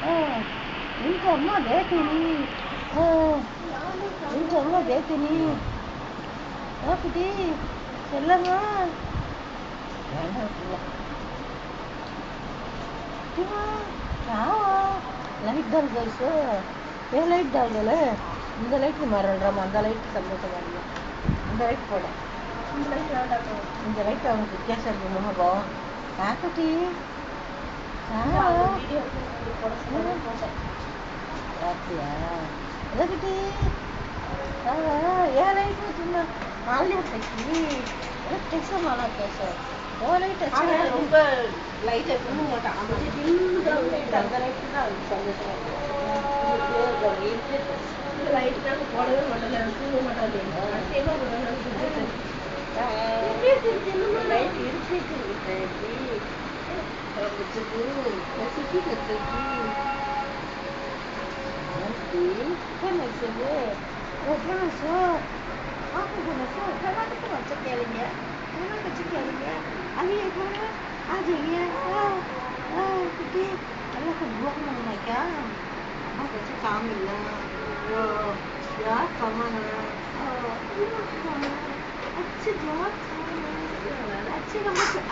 इनको अम्मा देती नहीं। इनको अम्मा देती नहीं। कुटी चलना लाइट डाल दो इसको। ये लाइट डाल दो ले। இந்த லைட் மாறல்றாமா அந்த லைட் சந்தோஷமா இல்லை. இந்த லைட் போட இந்த லைட் அவனுக்கு வித்தியாசம் இருக்கு முகம். குட்டி பார்த்தியா எதை குட்டி ஏன் லைட் சும்மா மாலையா தைக்கி டெக்ஸா மாலா பேச ஓ லைட் ரொம்ப லைட் எடுக்க மாட்டான். அந்த லைட் தான் சந்தோஷமா லைட் தான் போடவே மாட்டேன் தூங்க மாட்டாது. லைட் இருக்கு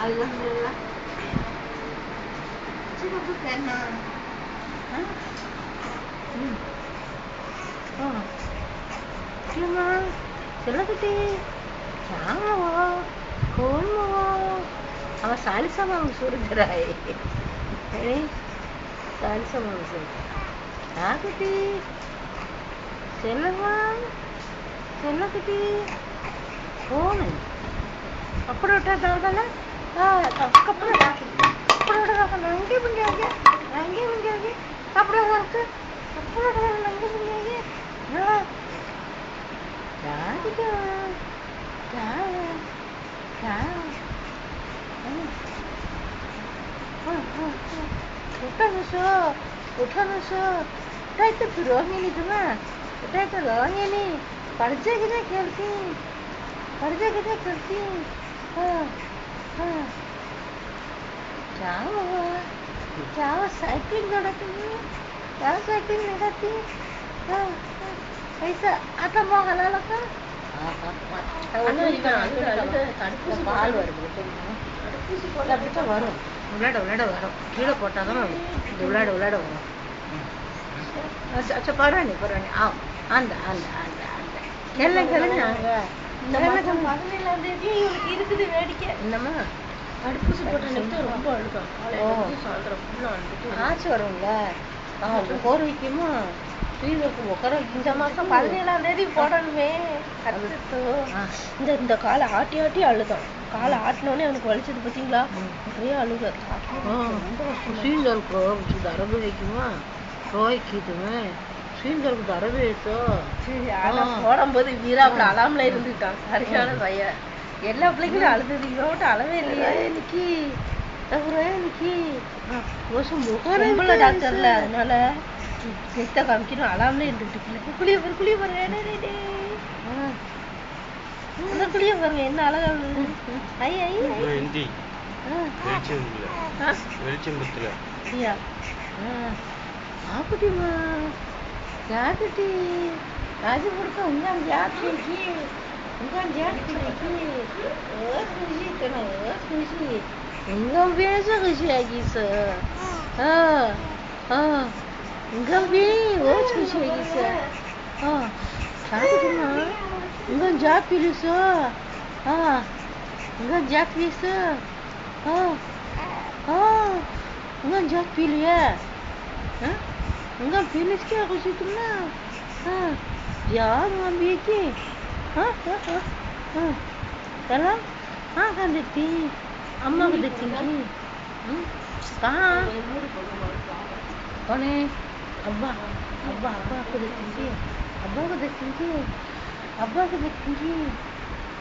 अल्हम्दुलिल्लाह अच्छी बात करना क्यों चलो कुटी कौन अब सालिसा मांसूर कराए सालिसा मांसूर हाँ कुटी चलो कुटी कौन है कपड़ा उठा डालता ना कपड़ा उठा नंगे बंगे आ गया कपड़ा डाल के कपड़ा डाल नंगे बंगे आ गया उठा तो फिर रोंगे नहीं तुम्हें उठा तो रोंगे नहीं पड़ जाएगी खेलती जाओ साइकिल लगाती ऐसा आता मोगला लगा பால் வருது வரும் விளையாட வரும் கீழே போட்டாதான் இது விளையாட வரும். अच्छा பரவாயில்ல அந்த கிளஞ்சாங்க 17ஆம் தேதி இவளுக்கு இருக்குது வேடிக்கை. என்னம்மா தடுப்பூசி போட்டு ரொம்ப அழுகும். சாயந்தரம் ஃபுல்லாக அழுதுட்டு ஆச்சு வரும்ல போர்வைக்குமா ஸ்ரீதருக்கு உட்கார இந்த மாதம் 17ஆம் தேதி போடணுமே. இந்த காலை ஆட்டி அழுதான். காலை ஆட்டினோடனே அவனுக்கு வலிச்சது பார்த்தீங்களா ஒரே அழுக. ஸ்ரீதருக்கு தரவு வைக்குமா ரோய்க்குதுமே ஸ்ரீதருக்கு தரவு வைத்தோ போடும்போது வீராப்புல அலாமல இருந்துட்டான். சரியான பையன் எல்லா பிள்ளைங்களும் அழுது இவரோட அளவே இல்லையா இன்னைக்கு பொம்பளை டாக்டர்ல அதனால நெத்த காமிக்கணும் அலாமலே இருந்துட்டு குளிய பாருங்க குளிய பாருங்க என்ன அழகா குட்டி ராஜு கொடுக்க உங்க ஜாத்திக்கு Enggak biasa lagi sa. Enggak biasa lagi sa. Satu cuma. Enggak jatuh sa. Enggak jatuh sa. Enggak jatuh ya. Enggak pilih ke aku situ na. Jangan ambil ke. Dalam? Kan dekti. अम्मा को देखेंगी कहाँ कौन है अब्बा को देखेंगी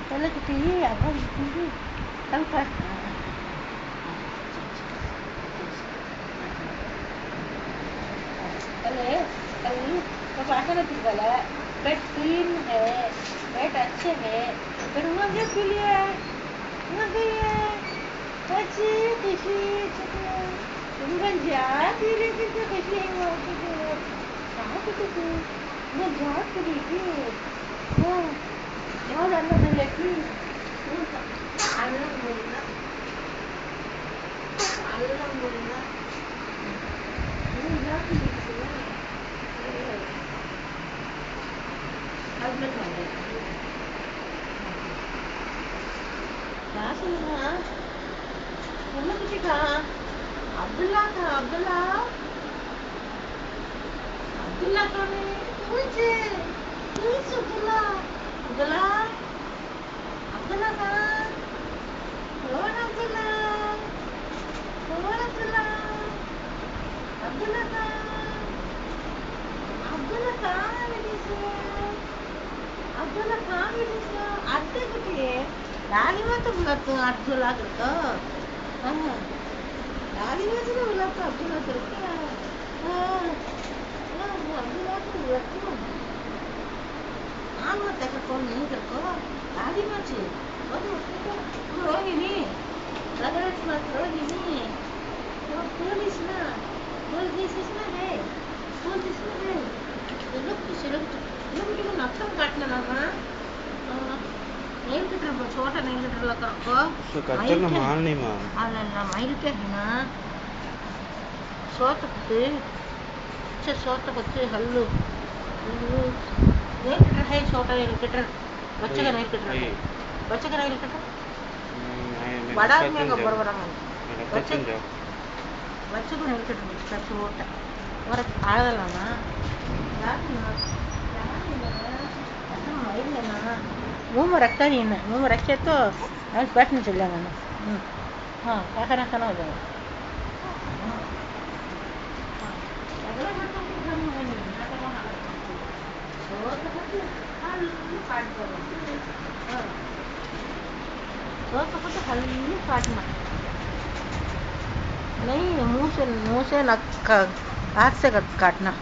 पहले कुछ ये अब्बा को देखेंगी कल पर तो बाहर नहीं गला बेड क्लीन है बेड अच्छे है फिर वहाँ के लिए Kecil, तुम्ही जा फिरे फिरते कशी आहे काय कुठे तू मग जा फिरी की मग झालं झालं की alhamdulillah alhamdulillah जा फिरी क्या सुना तुमने कुछ कहा अब्दुल्ला था अब्दुल्ला अब्दुल्ला कौन है मुझे अब्दुल्ला अब्दुल्ला अब्दुल्ला का कौन अब्दुल्ला कौन अब्दुल्ला अब्दुल्ला का अब्दुल्ला कहाँ है अब्दुल्ला कहाँ है आते कुठे डालीमध्ये बोलतो अब्दुल्ला करतो डालीमध्ये बोलतो अब्दुल्ला करतो अब्दुल्ला बोलतो आम त्याचा कोण नाही करतो डालीमध्ये रोहिणी लगेच मग रोहिणी पोलीस ना पोलीस ना रे पोलीस ना रे लोक नक्कम काटलं ना नेल कटर छोटा नेल कटर लगा సో కట్టర్లో మాననీమా అలా మైల్ కెనా సోతకుతే సోతకుతే హల్లు नेल कटर है छोटा नेल कटर बच्चे का नेल कटर है बच्चे का नेल कटर बड़ा में का बड़ा बच्चे बच्चे को नेल कटर इसका छोटा और आगला ना यार माइल लेना मुंह में रखता नहीं ना मुंह में रखे तो आज बैठने चल जाएगा ना हाँ क्या खाना खाना हो जाएगा हल्ली काटना नहीं मुंह से हाथ से काटना